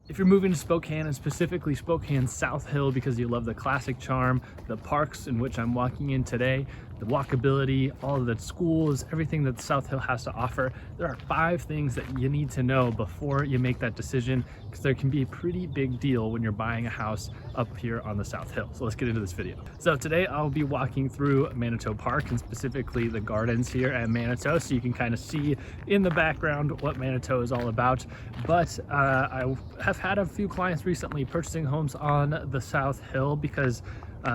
If you're moving to Spokane, and specifically Spokane South Hill, because you love the classic charm, the parks in which I'm walking in today, the walkability, all of the schools, everything that South Hill has to offer, there are 5 things that you need to know before you make that decision, because there can be a pretty big deal when you're buying a house up here on the South Hill. So let's get into this video. So today I'll be walking through Manito Park, and specifically the gardens here at Manito, so you can kind of see in the background what Manito is all about. But I have had a few clients recently purchasing homes on the South Hill because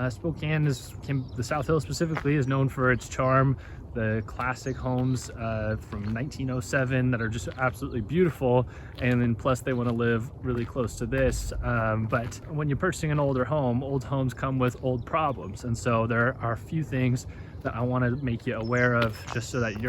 Spokane the South Hill specifically is known for its charm, the classic homes from 1907 that are just absolutely beautiful, and then plus they want to live really close to this. But when you're purchasing an older home, old homes come with old problems, and so there are a few things that I want to make you aware of, just so that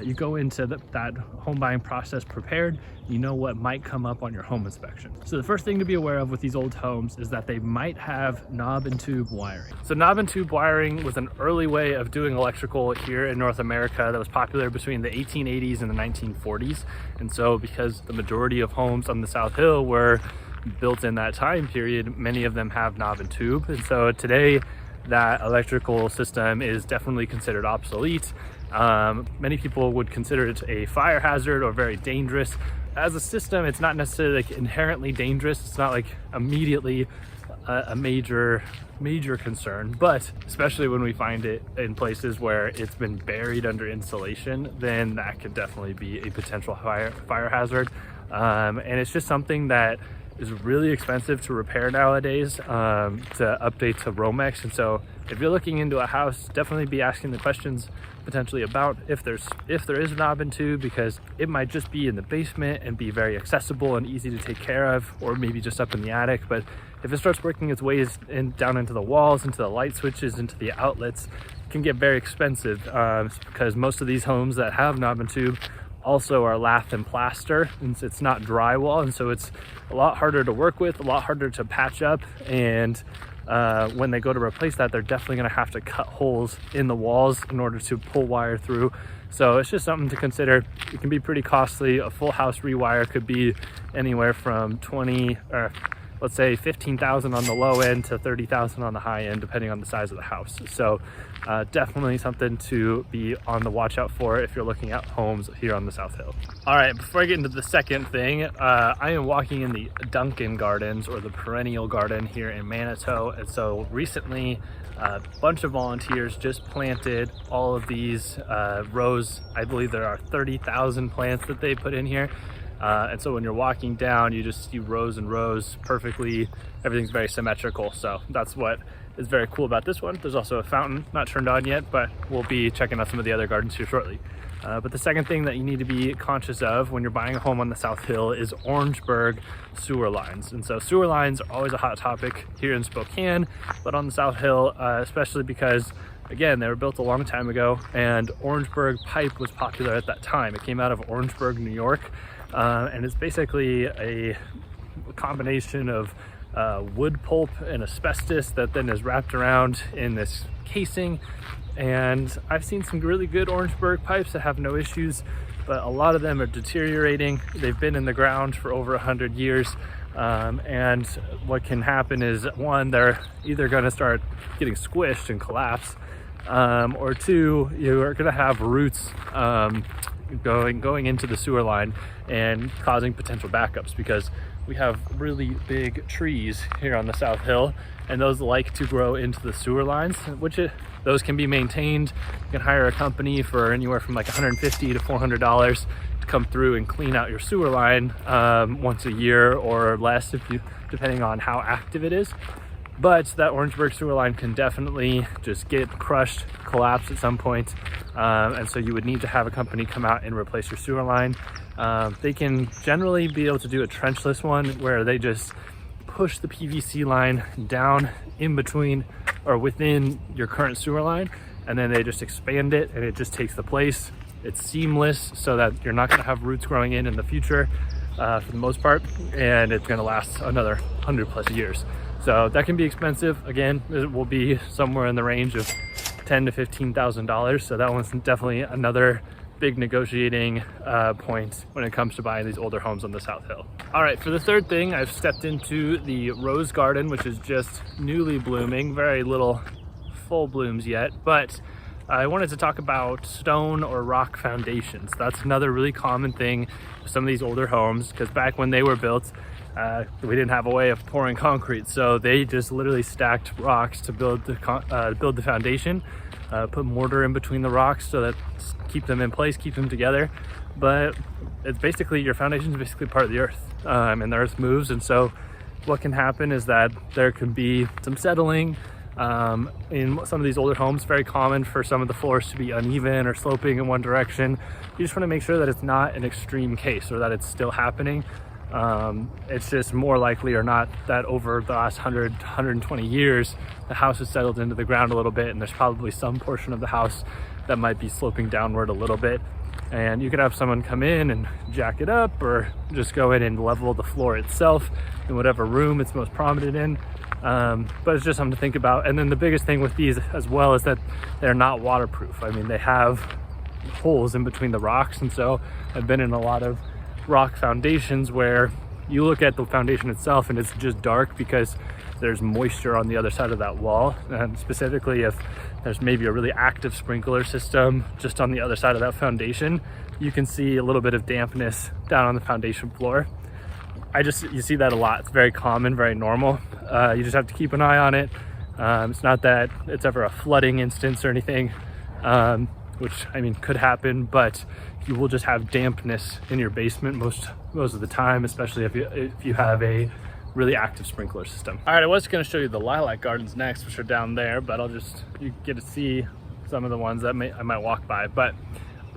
you go into that home buying process prepared. You know what might come up on your home inspection. So the first thing to be aware of with these old homes is that they might have knob and tube wiring. So knob and tube wiring was an early way of doing electrical here in North America that was popular between the 1880s and the 1940s. And so because the majority of homes on the South Hill were built in that time period, many of them have knob and tube. And so today that electrical system is definitely considered obsolete. Many people would consider it a fire hazard or very dangerous. As a system, it's not necessarily like inherently dangerous. It's not like immediately a major concern, but especially when we find it in places where it's been buried under insulation, then that could definitely be a potential fire hazard. And it's just something that is really expensive to repair nowadays, to update to Romex. And so if you're looking into a house, definitely be asking the questions potentially about if there is a knob and tube, because it might just be in the basement and be very accessible and easy to take care of, or maybe just up in the attic. But if it starts working its ways down into the walls, into the light switches, into the outlets, it can get very expensive, because most of these homes that have knob and tube also are lath and plaster, and it's not drywall, and so it's a lot harder to work with, a lot harder to patch up. And when they go to replace that, they're definitely going to have to cut holes in the walls in order to pull wire through. So it's just something to consider. It can be pretty costly. A full house rewire could be anywhere from 20 or let's say 15,000 on the low end to 30,000 on the high end, depending on the size of the house. So definitely something to be on the watch out for if you're looking at homes here on the South Hill. All right, before I get into the second thing, I am walking in the Duncan Gardens, or the perennial garden here in Manito. And so recently, a bunch of volunteers just planted all of these rows. I believe there are 30,000 plants that they put in here. And so when you're walking down, you just see rows and rows perfectly. Everything's very symmetrical. So that's what is very cool about this one. There's also a fountain, not turned on yet, but we'll be checking out some of the other gardens here shortly. But the second thing that you need to be conscious of when you're buying a home on the South Hill is Orangeburg sewer lines. And so sewer lines are always a hot topic here in Spokane, but on the South Hill, especially because, again, they were built a long time ago, and Orangeburg pipe was popular at that time. It came out of Orangeburg, New York. And it's basically a combination of wood pulp and asbestos that then is wrapped around in this casing. And I've seen some really good Orangeburg pipes that have no issues, but a lot of them are deteriorating. They've been in the ground for over 100 years. And what can happen is, one, they're either going to start getting squished and collapse, or two, you are going to have roots going into the sewer line and causing potential backups, because we have really big trees here on the South Hill, and those like to grow into the sewer lines, those can be maintained. You can hire a company for anywhere from like $150 to $400 to come through and clean out your sewer line once a year or less, depending on how active it is. But that Orangeburg sewer line can definitely just get crushed, collapse at some point. And so you would need to have a company come out and replace your sewer line. They can generally be able to do a trenchless one, where they just push the PVC line down in between or within your current sewer line, and then they just expand it, and it just takes the place. It's seamless, so that you're not going to have roots growing in the future for the most part, and it's going to last another 100+ years. So that can be expensive. Again, it will be somewhere in the range of $10,000 to $15,000. So that one's definitely another big negotiating point when it comes to buying these older homes on the South Hill. All right, for the third thing, I've stepped into the rose garden, which is just newly blooming, very little full blooms yet, but I wanted to talk about stone or rock foundations. That's another really common thing with some of these older homes, because back when they were built, we didn't have a way of pouring concrete, so they just literally stacked rocks to build the foundation, put mortar in between the rocks so that keep them in place, keep them together. But it's basically, your foundation is basically part of the earth, and the earth moves, and so what can happen is that there can be some settling. In some of these older homes, very common for some of the floors to be uneven or sloping in one direction. You just want to make sure that it's not an extreme case, or that it's still happening. It's just more likely or not that over the last 120 years, the house has settled into the ground a little bit, and there's probably some portion of the house that might be sloping downward a little bit. And you could have someone come in and jack it up, or just go in and level the floor itself in whatever room it's most prominent in. But it's just something to think about. And then the biggest thing with these as well is that they're not waterproof. I mean, they have holes in between the rocks, and so I've been in a lot of rock foundations where you look at the foundation itself and it's just dark because there's moisture on the other side of that wall. And specifically, if there's maybe a really active sprinkler system just on the other side of that foundation, you can see a little bit of dampness down on the foundation floor. You see that a lot. It's very common, very normal. You just have to keep an eye on it. It's not that it's ever a flooding instance or anything, which I mean could happen, but you will just have dampness in your basement most of the time, especially if you have a really active sprinkler system. All right, I was going to show you the lilac gardens next, which are down there, but you get to see some of the ones that I might walk by. But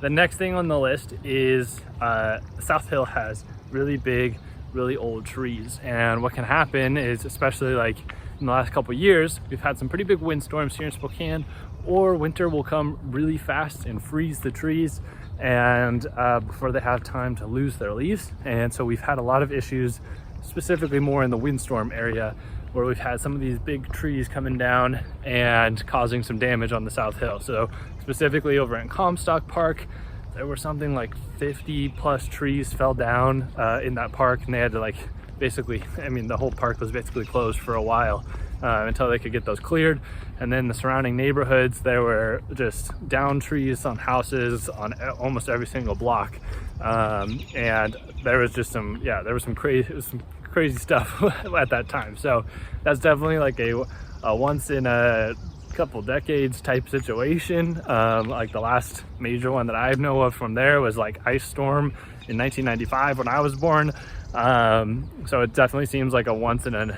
the next thing on the list is South Hill has really big, really old trees, and what can happen is, especially like in the last couple of years, we've had some pretty big windstorms here in Spokane, or winter will come really fast and freeze the trees and before they have time to lose their leaves. And so we've had a lot of issues, specifically more in the windstorm area, where we've had some of these big trees coming down and causing some damage on the South Hill. So specifically over in Comstock Park, there were something like 50 plus trees fell down in that park, and they had to basically, I mean, the whole park was basically closed for a while until they could get those cleared. And then the surrounding neighborhoods, there were just down trees on houses on almost every single block. And there was just some crazy stuff at that time. So that's definitely like a once in a couple decades type situation. Like the last major one that I know of from there was like ice storm in 1995 when I was born. So it definitely seems like a once in an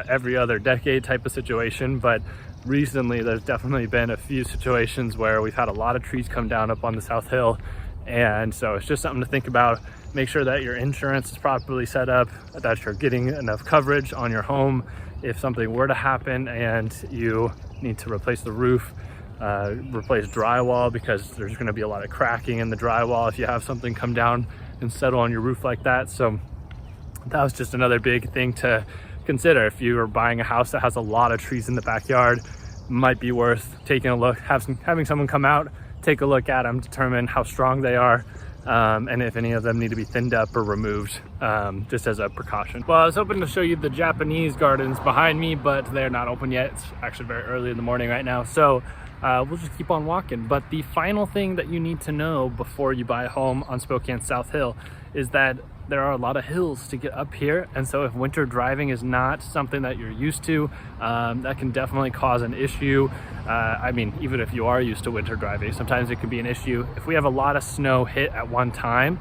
every other decade type of situation. But recently there's definitely been a few situations where we've had a lot of trees come down up on the South Hill. And so it's just something to think about. Make sure that your insurance is properly set up, that you're getting enough coverage on your home if something were to happen and you need to replace the roof, replace drywall, because there's going to be a lot of cracking in the drywall if you have something come down and settle on your roof like that. So that was just another big thing to consider. If you are buying a house that has a lot of trees in the backyard, might be worth taking a look, having someone come out, take a look at them, determine how strong they are, and if any of them need to be thinned up or removed, just as a precaution. Well, I was hoping to show you the Japanese gardens behind me, but they're not open yet. It's actually very early in the morning right now, so we'll just keep on walking. But the final thing that you need to know before you buy a home on Spokane South Hill is that there are a lot of hills to get up here, and so if winter driving is not something that you're used to, that can definitely cause an issue. I mean, even if you are used to winter driving, sometimes it can be an issue. If we have a lot of snow hit at one time,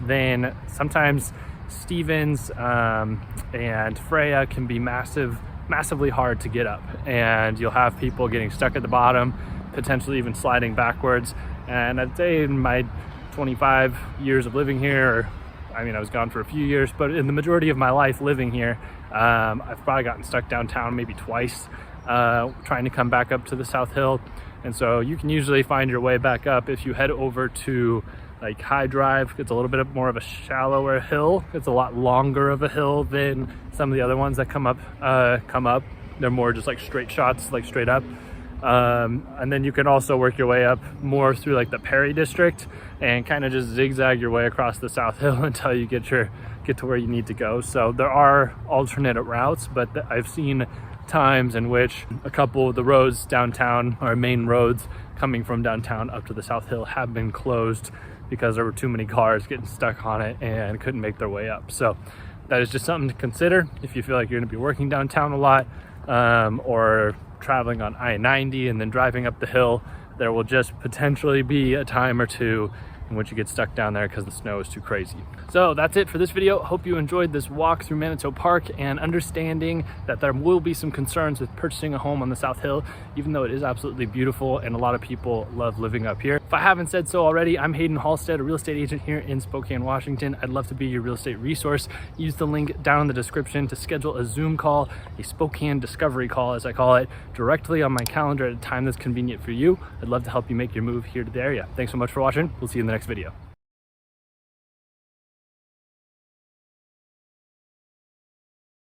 then sometimes Stevens and Freya can be massively hard to get up, and you'll have people getting stuck at the bottom, potentially even sliding backwards. And I'd say in my 25 years of living here, or I mean, I was gone for a few years, but in the majority of my life living here, I've probably gotten stuck downtown maybe twice, trying to come back up to the South Hill. And so you can usually find your way back up if you head over to like High Drive. It's a little bit more of a shallower hill. It's a lot longer of a hill than some of the other ones that come up. They're more just like straight shots, like straight up. And then you can also work your way up more through like the Perry district and kind of just zigzag your way across the South Hill until you get to where you need to go. So there are alternate routes, but I've seen times in which a couple of the roads downtown, or main roads coming from downtown up to the South Hill, have been closed because there were too many cars getting stuck on it and couldn't make their way up. So that is just something to consider if you feel like you're going to be working downtown a lot, or traveling on I-90 and then driving up the hill. There will just potentially be a time or two in which you get stuck down there because the snow is too crazy. So that's it for this video. Hope you enjoyed this walk through Manito Park and understanding that there will be some concerns with purchasing a home on the South Hill, even though it is absolutely beautiful and a lot of people love living up here. If I haven't said so already, I'm Haydn Halsted, a real estate agent here in Spokane, Washington. I'd love to be your real estate resource. Use the link down in the description to schedule a Zoom call, a Spokane discovery call as I call it, directly on my calendar at a time that's convenient for you. I'd love to help you make your move here to the area. Thanks so much for watching. We'll see you in the next video.